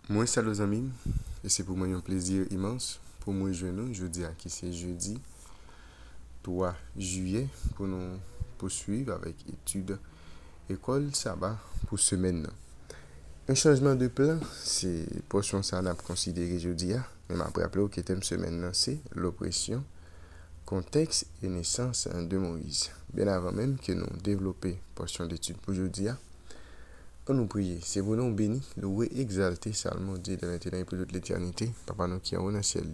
Moi, salut amis, et c'est pour moi un plaisir immense pour moi joindre jeudi à qui c'est jeudi 3 juillet pour nous poursuivre avec études école sabbat pour semaine. Un changement de plan, c'est portion ça n'a considéré jeudi à, mais après rappelé que thème semaine c'est l'oppression, contexte et naissance de Moïse. Bien avant même que nous développions portion d'études pour jeudi à, on nous prie, c'est vos noms bénis, loué, exalté, salmo, Dieu de maintenant et pour toute l'éternité, Papa nous qui est dans le ciel.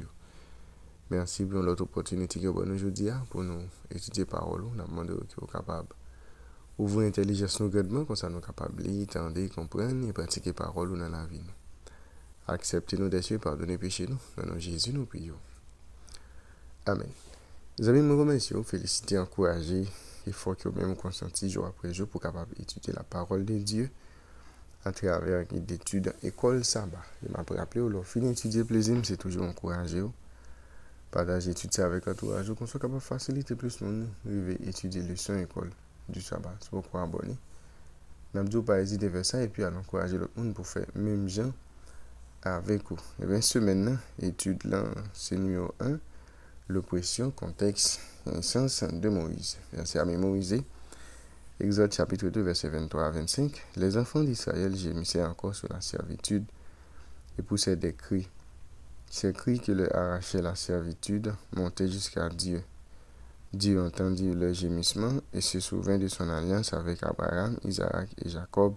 Merci pour l'autre opportunité que vous nous aujourd'hui pour nous étudier parole. Nous demandons que vous capable ouvrir l'intelligence nous grandement, comme ça nous capables d'entendre, comprendre et pratiquer parole dans la vie. Acceptez nous des cieux, pardonnez péché nous. Dans nom de Jésus, nous prions. Amen. Les amis, nous remercions, féliciter, encourager, il faut que vous-même consenti jour après jour pour capable étudier la parole de Dieu à travers l'étude école sabbat. Je m'appelle rappelé, alors fin d'étudier plaisir, c'est toujours encourager. Partager étude avec l'entourage, qu'on soit capable de faciliter plus le monde, étudier les leçons école du sabbat. C'est pourquoi abonner. N'a pas hésiter vers ça et puis à encourager l'autre monde pour faire même gens avec vous. Et bien, semaine, étude là, c'est numéro 1, l'oppression, contexte, naissance de Moïse. Verset à mémoriser. Exode chapitre 2, verset 23 à 25. Les enfants d'Israël gémissaient encore sur la servitude et poussaient des cris. Ces cris qui leur arrachaient la servitude montaient jusqu'à Dieu. Dieu entendit leur gémissement et se souvint de son alliance avec Abraham, Isaac et Jacob.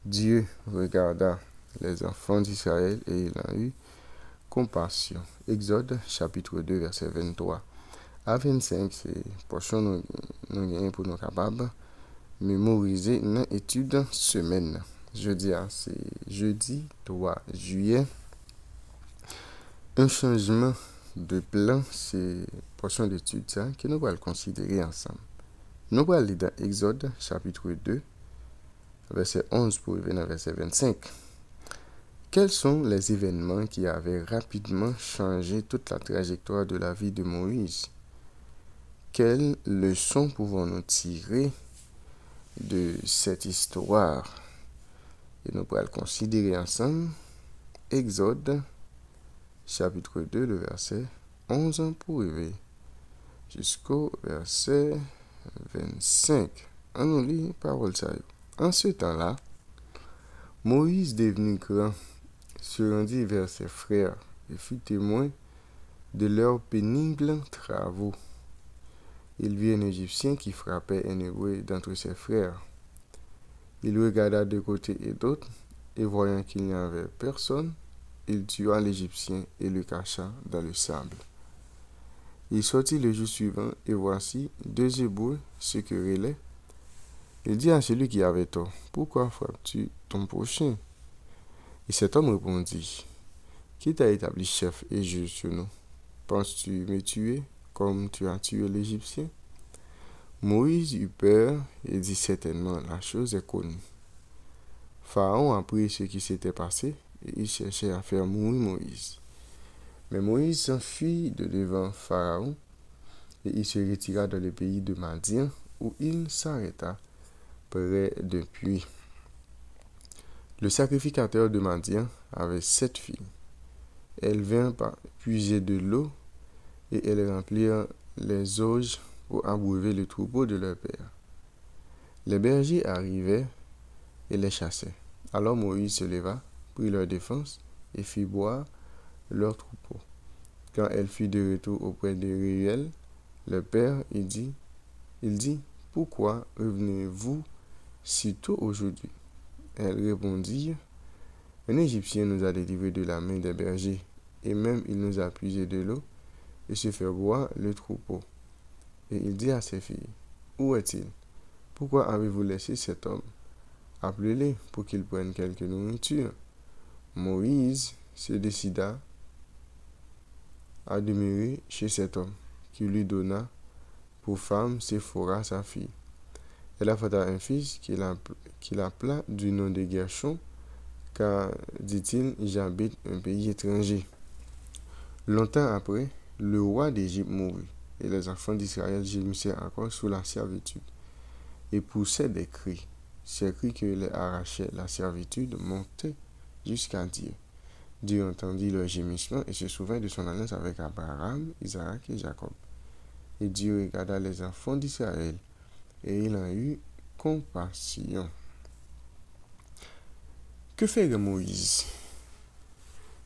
Dieu regarda les enfants d'Israël et il en eut compassion. Exode chapitre 2, verset 23 à 25, c'est portion nous gagnons pour nous capables mémoriser une étude semaine. Jeudi, c'est jeudi 3 juillet. Un changement de plan, c'est portion d'étude ça que nous allons considérer ensemble. Nous allons aller dans Exode chapitre 2, verset 11 pour arriver dans verset 25. Quels sont les événements qui avaient rapidement changé toute la trajectoire de la vie de Moïse? Quelles leçons pouvons-nous tirer de cette histoire? Et nous allons considérer ensemble Exode chapitre 2, le verset 11 pour arriver jusqu'au verset 25. On nous lit parole ça. En ce temps-là, Moïse, devenu grand, se rendit vers ses frères et fut témoin de leurs pénibles travaux. Il vit un Égyptien qui frappait un Hébreu d'entre ses frères. Il regarda de côté et d'autre, et voyant qu'il n'y avait personne, il tua l'Égyptien et le cacha dans le sable. Il sortit le jour suivant, et voici, deux Hébreux se querellaient. Il dit à celui qui avait tort, « Pourquoi frappes-tu ton prochain ?» Et cet homme répondit, « Qui t'a établi chef et juge sur nous? Penses-tu me tuer comme tu as tué l'Égyptien ?» Moïse eut peur et dit, « Certainement, la chose est connue. » Pharaon apprit ce qui s'était passé, et il cherchait à faire mourir Moïse. Mais Moïse s'enfuit de devant Pharaon, et il se retira dans le pays de Madian, où il s'arrêta près d'un puits. Le sacrificateur de Madian avait 7 filles. Elles vinrent puiser de l'eau, et elles remplirent les auges pour abreuver le troupeau de leur père. Les bergers arrivaient et les chassaient. Alors Moïse se leva, prit leur défense, et fit boire leur troupeau. Quand elle fut de retour auprès de Réuel, le père, il dit, « Pourquoi revenez-vous si tôt aujourd'hui ?» Elle répondit, « Un Égyptien nous a délivrés de la main des bergers, et même il nous a puisé de l'eau, et se fait boire le troupeau. » Et il dit à ses filles, « Où est-il? Pourquoi avez-vous laissé cet homme? Appelez-le pour qu'il prenne quelque nourriture. » Moïse se décida à demeurer chez cet homme, qui lui donna pour femme Séphora, sa fille. Elle affata un fils qu'il appela du nom de Gershon, car, dit-il, j'habite un pays étranger. Longtemps après, le roi d'Égypte mourut, et les enfants d'Israël gémissaient encore sous la servitude, et poussaient des cris. Ces cris que les arrachaient la servitude montaient jusqu'à Dieu. Dieu entendit leur gémissement et se souvint de son alliance avec Abraham, Isaac et Jacob. Et Dieu regarda les enfants d'Israël, et il en eut compassion. Que ferait Moïse?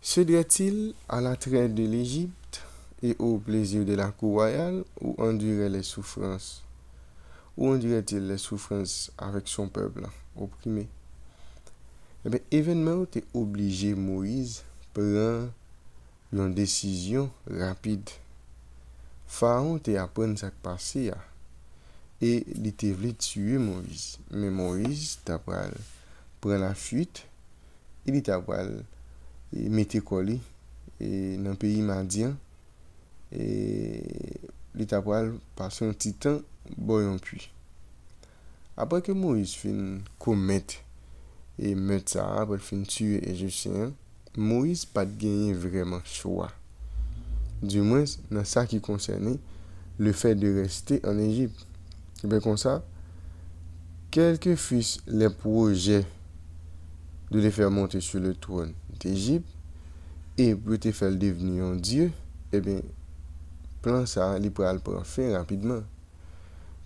Céderait-il à l'attrait de l'Égypte et au plaisir de la cour royale, ou endurerait les souffrances? Ou endurait-il les souffrances avec son peuple opprimé? Eh bien, événement est obligé Moïse prend une décision rapide. Pharaon te apprendre ce qui passé et il était voulu tuer Moïse. Mais Moïse t'a prend la fuite, il t'a mettre collé et dans le pays Madian et il t'a passer un petit temps boyon puits. Après que Moïse fin commettre et mettre ça après fin tuer Égyptien, Moïse pas gagné vraiment choix. Du moins dans ça qui concernait le fait de rester en Égypte. Et bien comme ça, quels que fussent les projets de les faire monter sur le trône d'Égypte et pour te faire devenir un dieu, eh bien, plan ça, il peut le prendre fin rapidement.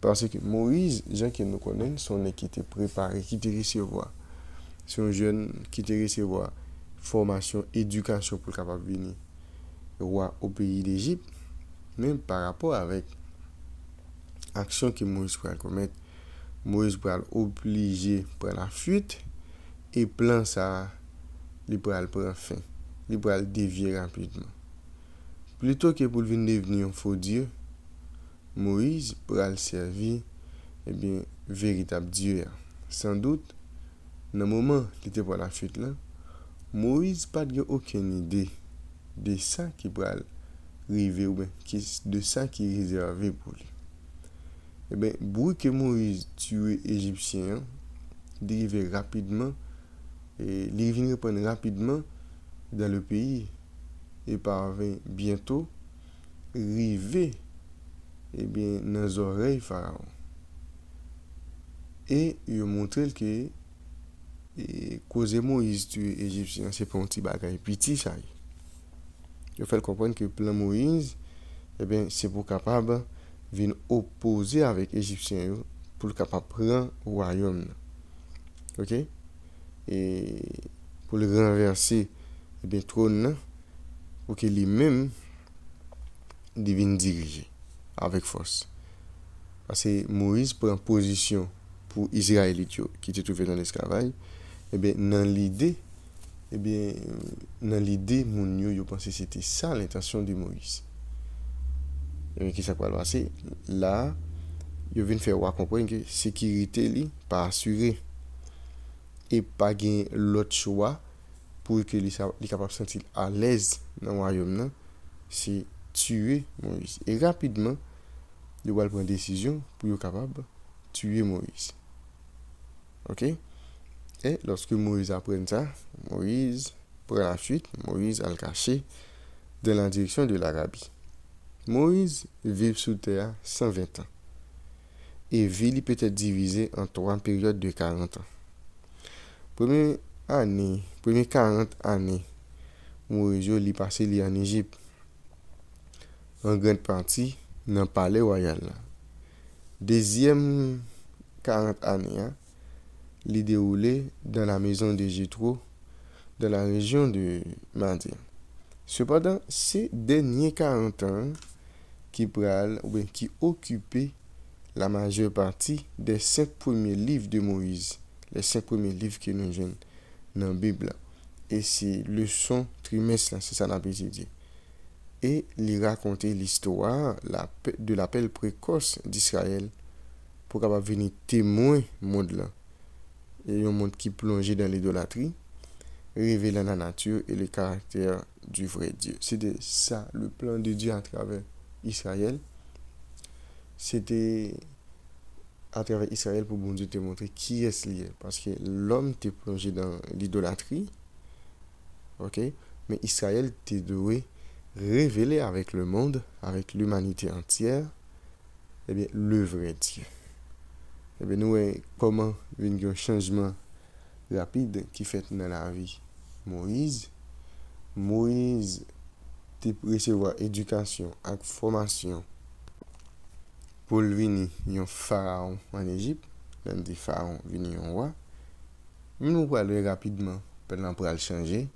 Parce que Moïse, gens qui nous connaissent, sont les qui étaient préparés, qui étaient recevoir. C'est un jeune qui était recevoir formation, éducation pour capable venir roi au pays d'Égypte. Même par rapport avec action que Moïse pourrait commettre, Moïse pourrait obligé pour la fuite et plan ça, il pourrait le prendre fin. Il pourrait le dévier rapidement. Plutôt que pour venir devenir un faux Dieu, Moïse pourrait le servir, eh bien, véritable Dieu. Sans doute, dans le moment où il était pour la fuite là, Moïse n'a pas aucune idée de ça qui pourrait arriver ou bien de ça qui est réservé pour lui. Eh bien, pour que Moïse tue Égyptien, dérive rapidement et il vient répondre rapidement dans le pays et parvient bientôt arriver bien dans les oreilles Pharaon. Et il montre que cause Moïse tuer Égyptien, c'est pas un petit bagage petit ça. Il faut comprendre que le plan Moïse, eh bien, c'est pour capable venir opposer avec Égyptien pour capable prendre le royaume. OK? Et pour le renverser, eh bien, trône pour que lui-même devienne dirigé avec force. Parce que Moïse prend position pour Israélites qui étaient trouvés dans l'esclavage. Eh bien, dans l'idée, mon yo pensé que c'était ça l'intention de Moïse. Et bien, qu'est-ce qui va passer? Là, il vient faire comprendre que la sécurité n'est pas assurée. Et pas gagner l'autre choix pour que les capable de se sentir à l'aise dans le royaume, c'est tuer Moïse. Et rapidement, il va prendre une décision pour être capable de tuer Moïse. OK? Et lorsque Moïse apprend ça, Moïse prend la fuite, Moïse a le caché dans la direction de l'Arabie. Moïse vit sous terre 120 ans. Et vie peut être divisée en 3 périodes de 40 ans. Première 40 années, Moïse li passé en Égypte. En grande partie dans le palais royal. Deuxième 40 années, il déroulé dans la maison de Jéthro, dans la région de Madian. Cependant, ces derniers 40 ans qui occupaient la majeure partie des 5 premiers livres de Moïse, les 5 premiers livres que nous avons dans la Bible. Et c'est leçon trimestre, c'est ça la Bible dit. Et il racontait l'histoire de l'appel précoce d'Israël pour capable venir témoin monde là. Et un monde qui plongeait dans l'idolâtrie, révélant la nature et le caractère du vrai Dieu. C'était ça le plan de Dieu à travers Israël. C'était à travers Israël pour bon Dieu te montrer qui est lié. Parce que l'homme t'est plongé dans l'idolâtrie. OK? Mais Israël t'est doué révéler avec le monde, avec l'humanité entière, eh bien, le vrai Dieu. Eh bien, nous, comment un changement rapide qui fait dans la vie Moïse, Moïse te recevoir éducation et formation pour venir un pharaon en Égypte, l'un des pharaons venir un roi. Nous allons aller rapidement, pendant pour le changer.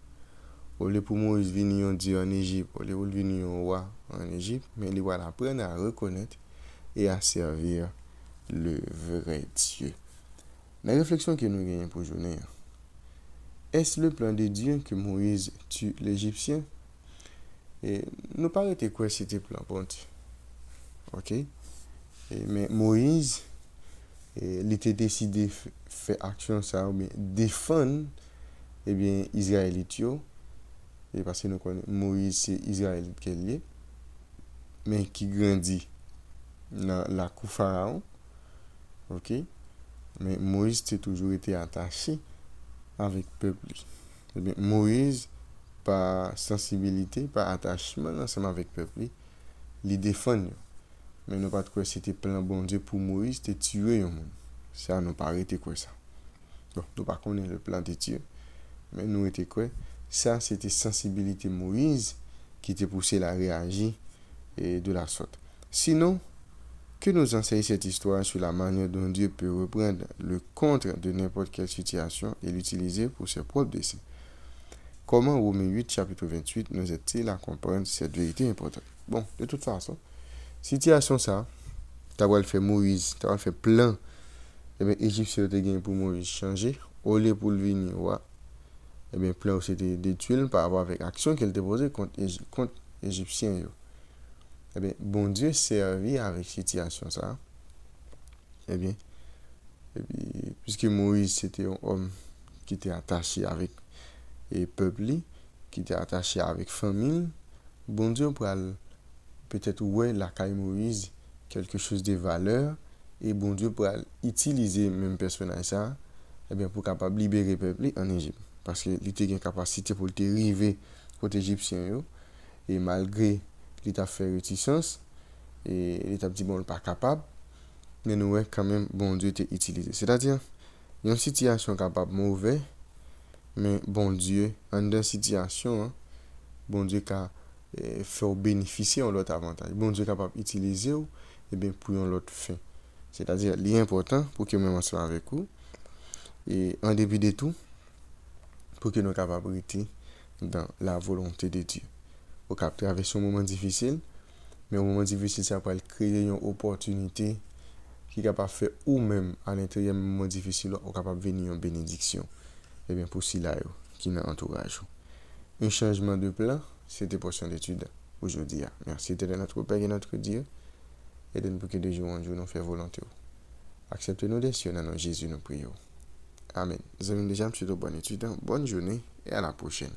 Au lieu pour Moïse venir un Dieu en Égypte, au lieu pour venir un roi en Égypte, mais il va apprendre à reconnaître et à servir le vrai Dieu. La réflexion que nous gagnons pour aujourd'hui, est-ce le plan de Dieu que Moïse tue l'Égyptien? Et nous paraît quoi c'était plan bon Dieu. OK? Mais Moïse, il était décidé de faire action ça, ou bien défendre Israélite. Et parce que nous connaissons Moïse, c'est Israélite qui est lié, mais qui grandit dans la cour pharaon. OK? Mais Moïse a toujours été attaché avec le peuple. Moïse, par sensibilité, par attachement ensemble avec le peuple, il défend. Mais nous pas quoi c'était plein bon Dieu pour Moïse de tuer un monde. Ça nous pas arrêté quoi ça. Donc nous pas connaître le plan de Dieu. Mais nous était quoi ça c'était sensibilité Moïse qui t'a poussé à réagir et de la sorte. Sinon, que nous enseigne cette histoire sur la manière dont Dieu peut reprendre le contre de n'importe quelle situation et l'utiliser pour ses propres desseins. Comment Romains 8, chapitre 28 nous aide-t-il à comprendre cette vérité importante? Bon, de toute façon, situation ça, tu as fait Moïse, tu as fait plein, et bien Égyptien te gagné pour Moïse changer, au lieu pour le venir, et bien plein c'était des tuiles par rapport avec l'action qu'elle déposait contre Égyptien. Eh bien, bon Dieu servi avec situation ça. Eh bien, et puis, puisque Moïse c'était un homme qui était attaché avec le peuple, qui était attaché avec famille, bon Dieu pour peut-être ouais la caille Moïse quelque chose de valeur et bon Dieu pour utiliser même personnage ça eh bien pour capable libérer le peuple en Égypte parce que il était une capacité pour te arriver côté égyptien et malgré qu'il a fait réticence et il a dit bon pas capable mais nous ouais quand même bon Dieu t'a utilisé c'est-à-dire une situation capable mauvais mais bon Dieu en une situation bon Dieu qu'a faire bénéficier en l'autre avantage. Bon Dieu est capable d'utiliser et bien pour un autre fin. C'est-à-dire l'important pour que nous soyons avec vous et en début de tout pour que nous capables d'être dans la volonté de Dieu. Au cap traverser un moment difficile, mais au moment difficile ça va créer une opportunité qui est capable de faire ou même à l'intérieur d'un moment difficile ou capable de venir en bénédiction. Et bien pour cela qui nous entourage. Un changement de plan, c'était portion d'étude aujourd'hui. Merci de notre Père et notre Dieu. Et de nous pour que de jour en jour nous faire volonté. Acceptez-nous des cieux dans nos Jésus nous prions. Amen. Nous avons déjà une bonne étude, bonne journée et à la prochaine.